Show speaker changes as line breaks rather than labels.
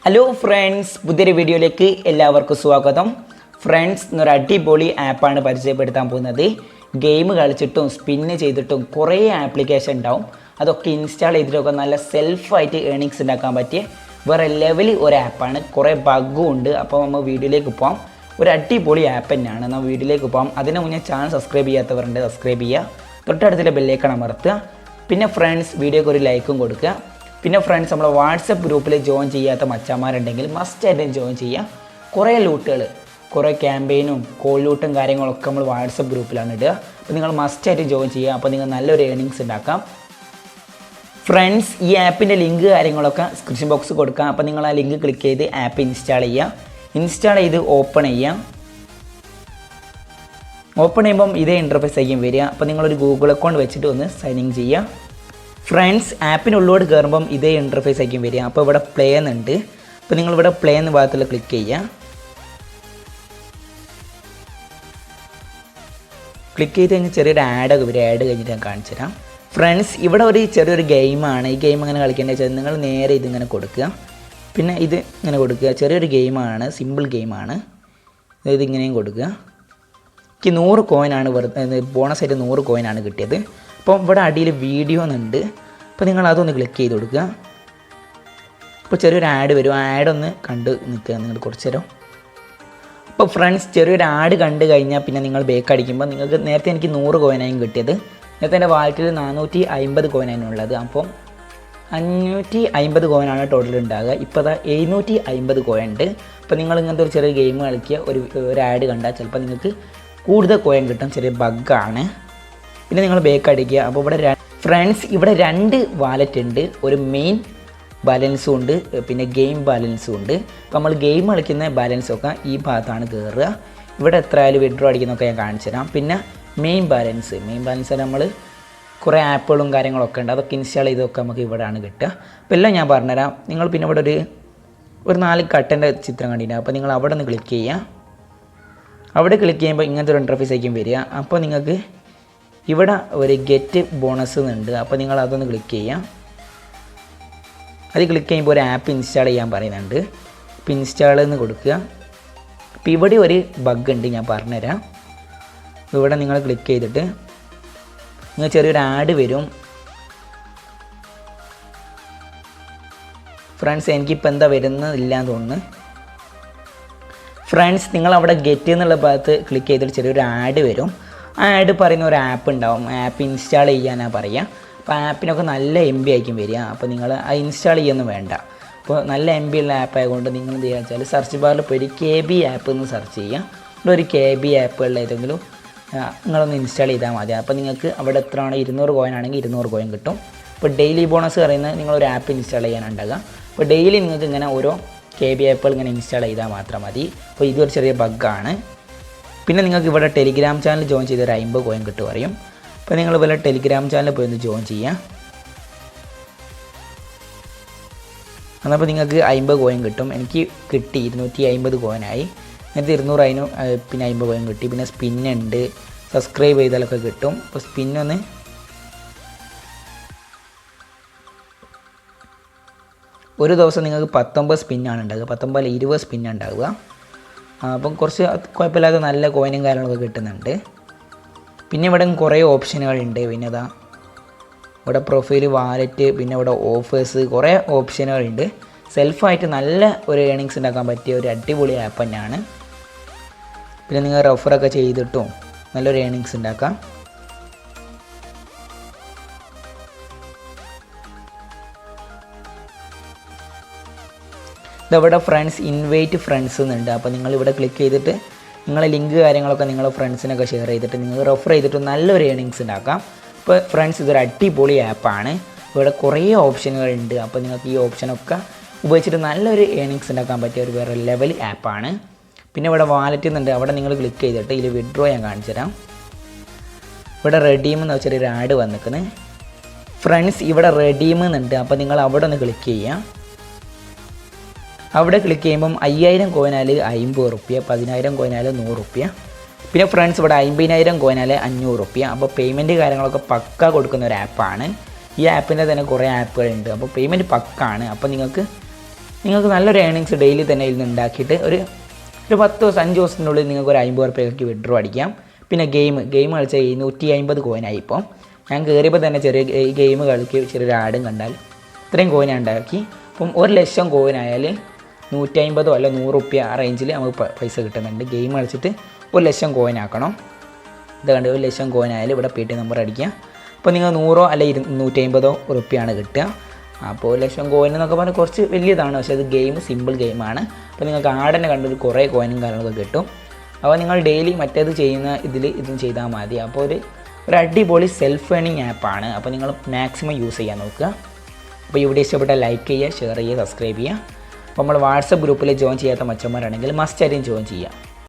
Hello friends, പുതിയൊരു വീഡിയോയിലേക്ക് എല്ലാവർക്കും സ്വാഗതം. ഫ്രണ്ട്സ്, ഇന്നൊരു അടിപൊളി ആപ്പാണ് പരിചയപ്പെടുത്താൻ പോകുന്നത്. ഗെയിം കളിച്ചിട്ടും സ്പിന്ന് ചെയ്തിട്ടും കുറേ ആപ്ലിക്കേഷൻ ഉണ്ടാവും. അതൊക്കെ ഇൻസ്റ്റാൾ ചെയ്തിട്ടൊക്കെ നല്ല സെൽഫായിട്ട് ഏണിങ്സ് ഉണ്ടാക്കാൻ പറ്റിയ വേറെ ലെവൽ ഒരു ആപ്പാണ്. കുറേ ബഗ്ഗും ഉണ്ട്. അപ്പോൾ നമ്മൾ വീഡിയോയിലേക്ക് പോകാം. ഒരു അടിപൊളി ആപ്പ് തന്നെയാണ്. നമ്മൾ വീഡിയോയിലേക്ക് പോകാം. അതിന് മുന്നേ ചാനൽ സബ്സ്ക്രൈബ് ചെയ്യാത്തവരുണ്ട്, സബ്സ്ക്രൈബ് ചെയ്യുക. തൊട്ടടുത്തുള്ള ബെല്ലേക്കാണ് അമർത്തുക. പിന്നെ ഫ്രണ്ട്സ്, വീഡിയോക്ക് ഒരു ലൈക്കും കൊടുക്കുക. പിന്നെ ഫ്രണ്ട്സ്, നമ്മൾ വാട്സപ്പ് ഗ്രൂപ്പിൽ ജോയിൻ ചെയ്യാത്ത മച്ചന്മാരുണ്ടെങ്കിൽ മസ്റ്റായിട്ടും ജോയിൻ ചെയ്യുക. കുറേ ലൂട്ടുകൾ, കുറേ ക്യാമ്പയിനും കോൾ ലൂട്ടും കാര്യങ്ങളൊക്കെ നമ്മൾ വാട്സപ്പ് ഗ്രൂപ്പിലാണ് ഇടുക. അപ്പോൾ നിങ്ങൾ മസ്റ്റായിട്ട് ജോയിൻ ചെയ്യുക. അപ്പോൾ നിങ്ങൾ നല്ലൊരു ഏണിങ്സ് ഉണ്ടാക്കാം. ഫ്രണ്ട്സ്, ഈ ആപ്പിൻ്റെ ലിങ്ക് കാര്യങ്ങളൊക്കെ ഡിസ്ക്രിപ്ഷൻ ബോക്സ് കൊടുക്കാം. അപ്പോൾ നിങ്ങൾ ആ ലിങ്ക് ക്ലിക്ക് ചെയ്ത് ആപ്പ് ഇൻസ്റ്റാൾ ചെയ്യുക. ഇൻസ്റ്റാൾ ചെയ്ത് ഓപ്പൺ ചെയ്യാം. ഓപ്പൺ ചെയ്യുമ്പം ഇതേ ഇൻ്റർഫേസ് ആയിരിക്കും വരിക. അപ്പോൾ നിങ്ങളൊരു ഗൂഗിൾ അക്കൗണ്ട് വെച്ചിട്ട് ഒന്ന് സൈൻ ഇൻ ചെയ്യുക. ഫ്രണ്ട്സ്, ആപ്പിനുള്ളോട് കയറുമ്പം ഇതേ ഇൻ്റർഫേസ് ആയിരിക്കും വരിക. അപ്പോൾ ഇവിടെ പ്ലേ എന്നുണ്ട്. അപ്പോൾ നിങ്ങളിവിടെ പ്ലേ എന്ന ഭാഗത്തിൽ ക്ലിക്ക് ചെയ്യുക. ക്ലിക്ക് ചെയ്ത് കഴിഞ്ഞാൽ ചെറിയൊരു ആഡൊക്കെ വരും. ആഡ് കഴിഞ്ഞിട്ട് ഞാൻ കാണിച്ചു തരാം. ഫ്രണ്ട്സ്, ഇവിടെ ഒരു ചെറിയൊരു ഗെയിമാണ്. ഈ ഗെയിം എങ്ങനെ കളിക്കേണ്ടത് വെച്ചാൽ നിങ്ങൾ നേരെ ഇതിങ്ങനെ കൊടുക്കുക. പിന്നെ ഇത് ഇങ്ങനെ കൊടുക്കുക. ചെറിയൊരു ഗെയിമാണ്, സിമ്പിൾ ഗെയിമാണ്. ഇതിങ്ങനെയും കൊടുക്കുക. എനിക്ക് 100 കോയിനാണ് ബോണസായിട്ട് 100 കോയിനാണ് കിട്ടിയത്. അപ്പം ഇവിടെ അടിയിൽ വീഡിയോ എന്നുണ്ട്. അപ്പോൾ നിങ്ങൾ അതൊന്ന് ക്ലിക്ക് ചെയ്ത് കൊടുക്കുക. അപ്പോൾ ചെറിയൊരു ആഡ് വരും. ആ ആഡൊന്ന് കണ്ട് നിൽക്കുക നിങ്ങൾ കുറച്ച് നേരം. അപ്പോൾ ഫ്രണ്ട്സ്, ചെറിയൊരു ആഡ് കണ്ട് കഴിഞ്ഞാൽ പിന്നെ നിങ്ങൾ ബേക്ക് അടിക്കുമ്പോൾ നിങ്ങൾക്ക് നേരത്തെ എനിക്ക് 100 കോയിനായും കിട്ടിയത്. നേരത്തെ എൻ്റെ വാലറ്റിൽ 450 കോയിനായിരുന്നു ഉള്ളത്. അപ്പം 550 കോയിനാണ് ടോട്ടൽ ഉണ്ടാകുക. ഇപ്പോൾ അതാ 750 കോയിൻ ഉണ്ട്. അപ്പോൾ നിങ്ങൾ ഇങ്ങനത്തെ ഒരു ചെറിയ ഗെയിം കളിക്കുക, ഒരു ആഡ് കണ്ടാൽ ചിലപ്പോൾ നിങ്ങൾക്ക് കൂടുതൽ കോയിൻ കിട്ടും. ചെറിയ ബഗ്ഗാണ്. പിന്നെ നിങ്ങൾ ബേക്ക് അടിക്കുക. അപ്പോൾ ഇവിടെ ഫ്രണ്ട്സ്, ഇവിടെ 2 വാലറ്റ് ഉണ്ട്. ഒരു മെയിൻ ബാലൻസും ഉണ്ട്, പിന്നെ ഗെയിം ബാലൻസും ഉണ്ട്. അപ്പോൾ നമ്മൾ ഗെയിം കളിക്കുന്ന ബാലൻസൊക്കെ ഈ ഭാഗത്താണ് കയറുക. ഇവിടെ എത്ര ആയാലും വിഡ്രോ അടിക്കുന്നതൊക്കെ ഞാൻ കാണിച്ചു തരാം. പിന്നെ മെയിൻ ബാലൻസ് നമ്മൾ കുറേ ആപ്പുകളും കാര്യങ്ങളൊക്കെ ഉണ്ട്. അതൊക്കെ ഇൻസ്റ്റാൾ ചെയ്തൊക്കെ നമുക്ക് ഇവിടെയാണ് കിട്ടുക. അപ്പോൾ എല്ലാം ഞാൻ പറഞ്ഞുതരാം. നിങ്ങൾ പിന്നെ ഇവിടെ ഒരു 4 കട്ടൻ്റെ ചിത്രം കണ്ടിട്ടുണ്ട്. അപ്പോൾ നിങ്ങൾ അവിടെ നിന്ന് ക്ലിക്ക് ചെയ്യുക. അവിടെ ക്ലിക്ക് ചെയ്യുമ്പോൾ ഇങ്ങനത്തെ ഒരു ഇൻ്റർഫേസ് ആയിരിക്കും വരിക. അപ്പോൾ നിങ്ങൾക്ക് ഇവിടെ ഒരു ഗെറ്റ് ബോണസ് എന്നുണ്ട്. അപ്പോൾ നിങ്ങൾ അതൊന്ന് ക്ലിക്ക് ചെയ്യാം. അത് ക്ലിക്ക് ചെയ്യുമ്പോൾ ഒരു ആപ്പ് ഇൻസ്റ്റാൾ ചെയ്യാൻ പറയുന്നുണ്ട്. അപ്പോൾ ഇൻസ്റ്റാൾ എന്ന് കൊടുക്കുക. അപ്പോൾ ഇവിടെ ഒരു ബഗ് ഉണ്ട്, ഞാൻ പറഞ്ഞുതരാം. ഇവിടെ നിങ്ങൾ ക്ലിക്ക് ചെയ്തിട്ട് നിങ്ങൾ ചെറിയൊരു ആഡ് വരും. ഫ്രണ്ട്സ്, എനിക്കിപ്പോൾ എന്താ വരുന്നില്ല എന്ന് തോന്നുന്നു. ഫ്രണ്ട്സ്, നിങ്ങളവിടെ ഗെറ്റ് എന്നുള്ള ഭാഗത്ത് ക്ലിക്ക് ചെയ്തിട്ട് ചെറിയൊരു ആഡ് വരും. ആ ആഡ് പറയുന്ന ഒരു ആപ്പ് ഉണ്ടാവും. ആപ്പ് ഇൻസ്റ്റാൾ ചെയ്യാനാണ് പറയുക. അപ്പോൾ ആപ്പിനൊക്കെ നല്ല MB ആയിരിക്കും വരിക. അപ്പോൾ നിങ്ങൾ ആ ഇൻസ്റ്റാൾ ചെയ്യൊന്നും വേണ്ട. അപ്പോൾ നല്ല MB ഉള്ള ആപ്പ് ആയതുകൊണ്ട് നിങ്ങൾ എന്ത് ചെയ്യുക വെച്ചാൽ സെർച്ച് ബാറിൽ പോയി ഒരു KB ആപ്പ് എന്ന് സെർച്ച് ചെയ്യുക. ഇവിടെ ഒരു KB ആപ്പുകളിൽ ഏതെങ്കിലും നിങ്ങളൊന്ന് ഇൻസ്റ്റാൾ ചെയ്താൽ മതി. അപ്പോൾ നിങ്ങൾക്ക് അവിടെ എത്രയാണ് 200 കോയിൻ ആണെങ്കിൽ 200 കോയിൻ കിട്ടും. ഇപ്പോൾ ഡെയിലി ബോണസ് പറയുന്നത് നിങ്ങളൊരു ആപ്പ് ഇൻസ്റ്റാൾ ചെയ്യാനുണ്ടാകുക. അപ്പോൾ ഡെയിലി നിങ്ങൾക്ക് ഇങ്ങനെ ഓരോ KB ആപ്പുകൾ ഇങ്ങനെ ഇൻസ്റ്റാൾ ചെയ്താൽ മാത്രം മതി. അപ്പോൾ ഇതൊരു ചെറിയ ബഗ്ഗാണ്. പിന്നെ നിങ്ങൾക്ക് ഇവിടെ ടെലിഗ്രാം ചാനൽ ജോയിൻ ചെയ്തൊരു 50 കോയിൻ കിട്ടും പറയും. അപ്പോൾ നിങ്ങൾ ഇവിടെ ടെലിഗ്രാം ചാനൽ പോയി ഒന്ന് ജോയിൻ ചെയ്യുക. എന്നപ്പോൾ നിങ്ങൾക്ക് 50 കോയിൻ കിട്ടും. എനിക്ക് കിട്ടി 250 കോയിനായി. എന്നിട്ട് 200 അതിനും പിന്നെ 50 കോയിൻ കിട്ടി. പിന്നെ സ്പിന്നുണ്ട്, സബ്സ്ക്രൈബ് ചെയ്താലൊക്കെ കിട്ടും. അപ്പോൾ സ്പിന്നൊന്ന് ഒരു ദിവസം നിങ്ങൾക്ക് 19 സ്പിന്നാണ് ഉണ്ടാകുക. 19 അല്ല 20 സ്പിന്നാണ് ഉണ്ടാവുക. അപ്പം കുറച്ച് കുഴപ്പമില്ലാതെ നല്ല കോയിനും കാര്യങ്ങളൊക്കെ കിട്ടുന്നുണ്ട്. പിന്നെ ഇവിടെ കുറേ ഓപ്ഷനുകളുണ്ട്. പിന്നെ ഇവിടെ പ്രൊഫൈൽ, വാലറ്റ്, പിന്നെ ഇവിടെ ഓഫേഴ്സ്, കുറേ ഓപ്ഷനുകളുണ്ട്. സെൽഫായിട്ട് നല്ല ഒരു ഏണിങ്സ് ഉണ്ടാക്കാൻ പറ്റിയ ഒരു അടിപൊളി ആപ്പ് തന്നെയാണ്. പിന്നെ നിങ്ങൾ റെഫറൊക്കെ ചെയ്തിട്ടും നല്ലൊരു ഏണിങ്സ് ഉണ്ടാക്കാം. ഇതവിടെ ഫ്രണ്ട്സ് ഇൻവൈറ്റ് ഫ്രണ്ട്സ് എന്നുണ്ട്. അപ്പോൾ നിങ്ങളിവിടെ ക്ലിക്ക് ചെയ്തിട്ട് നിങ്ങളെ ലിങ്ക് കാര്യങ്ങളൊക്കെ നിങ്ങളെ ഫ്രണ്ട്സിനൊക്കെ ഷെയർ ചെയ്തിട്ട് നിങ്ങൾ റെഫർ ചെയ്തിട്ട് നല്ലൊരു ഏണിങ്സ് ഉണ്ടാക്കാം. അപ്പോൾ ഫ്രണ്ട്സ്, ഇതൊരു അടിപൊളി ആപ്പാണ്. ഇവിടെ കുറേ ഓപ്ഷനുകളുണ്ട്. അപ്പോൾ നിങ്ങൾക്ക് ഈ ഓപ്ഷനൊക്കെ ഉപയോഗിച്ചിട്ട് നല്ലൊരു ഏണിങ്സ് ഉണ്ടാക്കാൻ പറ്റിയ ഒരു വേറെ ലെവൽ ആപ്പാണ്. പിന്നെ ഇവിടെ വാലറ്റ് എന്നുണ്ട്. അവിടെ നിങ്ങൾ ക്ലിക്ക് ചെയ്തിട്ട് ഇതിൽ വിഡ്രോ ഞാൻ കാണിച്ചു തരാം. ഇവിടെ റെഡീം എന്ന് വെച്ചൊരു ആഡ് വന്നിരിക്കുന്നത്. ഫ്രണ്ട്സ്, ഇവിടെ റെഡീം എന്നുണ്ട്. അപ്പോൾ നിങ്ങൾ അവിടെ ഒന്ന് ക്ലിക്ക് ചെയ്യാം. അവിടെ ക്ലിക്ക് ചെയ്യുമ്പം 5000 കോയിനാൽ 50 റുപ്യ, 10000 കോയിനാൽ 100 റുപ്യ. പിന്നെ ഫ്രണ്ട്സ്, ഇവിടെ 50000 കോയിനാൽ 500 റുപ്യ. അപ്പോൾ പേയ്മെൻറ്റ് കാര്യങ്ങളൊക്കെ പക്ക കൊടുക്കുന്ന ഒരു ആപ്പാണ്. ഈ ആപ്പിൻ്റെ തന്നെ കുറേ ആപ്പുകളുണ്ട്. അപ്പോൾ പേയ്മെൻറ്റ് പക്കാണ്. അപ്പോൾ നിങ്ങൾക്ക് നിങ്ങൾക്ക് നല്ലൊരു ഏണിങ്സ് ഡെയിലി തന്നെ ഇതിൽ നിന്ന് ഉണ്ടാക്കിയിട്ട് ഒരു 10 ദിവസം 5 ദിവസത്തിനുള്ളിൽ നിങ്ങൾക്ക് ഒരു 50 ഉറുപ്പികയ്ക്ക് വിഡ്രോ അടിക്കാം. പിന്നെ ഗെയിം കളിച്ചാൽ 250 കോയിനായി. ഇപ്പം ഞാൻ കയറിയപ്പോൾ തന്നെ ഈ ഗെയിം കളിക്ക് ചെറിയൊരു ആഡും കണ്ടാൽ ഇത്രയും കോയിനാണ് ഉണ്ടാക്കി. അപ്പം 1,00,000 കോയിനായാൽ 150 അല്ല 100 ഉറുപ്പിക ആ റേഞ്ചിൽ നമുക്ക് പൈസ കിട്ടുന്നുണ്ട്. ഗെയിം കളിച്ചിട്ട് 1,00,000 കോയിനാക്കണം. ഇത് കണ്ട് 1,00,000 കോയിനായാലും ഇവിടെ Paytm നമ്പർ അടിക്കുക. അപ്പോൾ നിങ്ങൾ 100 അല്ല 150 ഉറുപ്പികയാണ് കിട്ടുക. അപ്പോൾ 1,00,000 കോയിൻ എന്നൊക്കെ പറഞ്ഞാൽ കുറച്ച് വലിയതാണ്, പക്ഷേ അത് സിമ്പിൾ ഗെയിമാണ്. അപ്പോൾ നിങ്ങൾക്ക് ആടനെ കണ്ടൊരു കുറേ കോയിനും കാര്യങ്ങളൊക്കെ കിട്ടും. അപ്പോൾ നിങ്ങൾ ഡെയിലി മറ്റേത് ചെയ്യുന്ന ഇതും ചെയ്താൽ മതി. അപ്പോൾ ഒരു അടിപൊളി സെൽഫ് ഏണിംഗ് ആപ്പാണ്. അപ്പോൾ നിങ്ങൾ മാക്സിമം യൂസ് ചെയ്യാൻ നോക്കുക. അപ്പോൾ ഇവിടെ ഇഷ്ടപ്പെട്ടാൽ ലൈക്ക് ചെയ്യുക, ഷെയർ ചെയ്യുക, സബ്സ്ക്രൈബ് ചെയ്യുക. അപ്പോൾ നമ്മൾ വാട്സപ്പ് ഗ്രൂപ്പിൽ ജോയിൻ ചെയ്യാത്ത മച്ചന്മാരാണെങ്കിൽ മസ്റ്റ് ആയിട്ടും ജോയിൻ ചെയ്യുക.